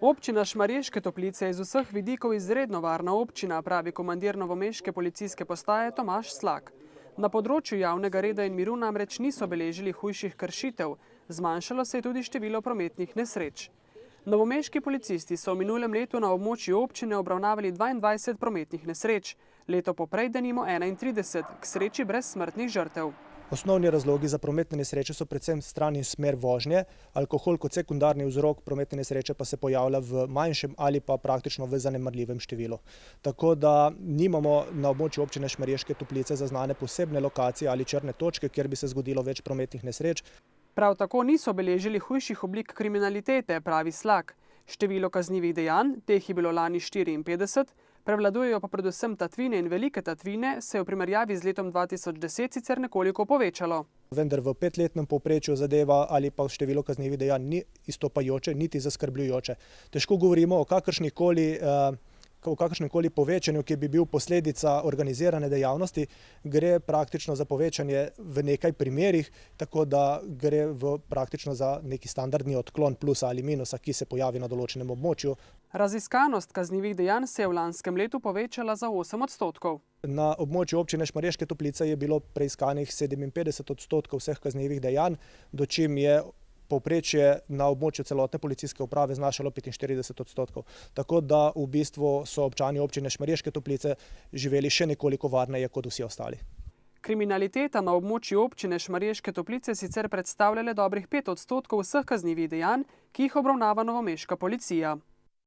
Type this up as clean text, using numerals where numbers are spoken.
Občina Šmarješke Toplice je iz vseh vidikov izredno varna občina, pravi komandir novomeške policijske postaje Tomaž Slak. Na področju javnega reda in miru namreč niso beležili hujših kršitev, zmanjšalo se je tudi število prometnih nesreč. Novomeški policisti so v minulem letu na območju občine obravnavali 22 prometnih nesreč, leto poprej denimo 31, k sreči brez smrtnih žrtev. Osnovni razlogi za prometne nesreče so predvsem stran in smer vožnje. Alkohol kot sekundarni vzrok prometne nesreče pa se pojavlja v manjšem ali pa praktično v zanemarljivem številu. Tako da nimamo na območju občine Šmarješke Toplice zaznane posebne lokacije ali črne točke, kjer bi se zgodilo več prometnih nesreč. Prav tako niso beležili hujših oblik kriminalitete, pravi Slak. Število kaznivih dejanj, teh je bilo lani 54, prevladujejo pa predvsem tatvine in velike tatvine, se je v primerjavi z letom 2010 sicer nekoliko povečalo. Vendar v petletnem povprečju zadeva ali pa število kaznivih dejanj ni izstopajoče, niti zaskrbljujoče. Težko govorimo o kakršnemkoli povečanju, ki bi bil posledica organizirane dejavnosti, gre praktično za povečanje v nekaj primerih, tako da gre praktično za neki standardni odklon plusa ali minusa, ki se pojavi na določenem območju. Raziskanost kaznivih dejanj se je v lanskem letu povečala za 8%. Na območju občine Šmarješke Toplice je bilo preiskanih 57% vseh kaznivih dejanj, dočim je povprečje na območju celotne policijske uprave znašalo 45%. Tako da v bistvu so občani občine Šmarješke Toplice živeli še nekoliko varneje kot vsi ostali. Kriminaliteta na območju občine Šmarješke Toplice sicer predstavlja le dobrih 5% vseh kaznivih dejanj, ki jih obravnava novomeška policija.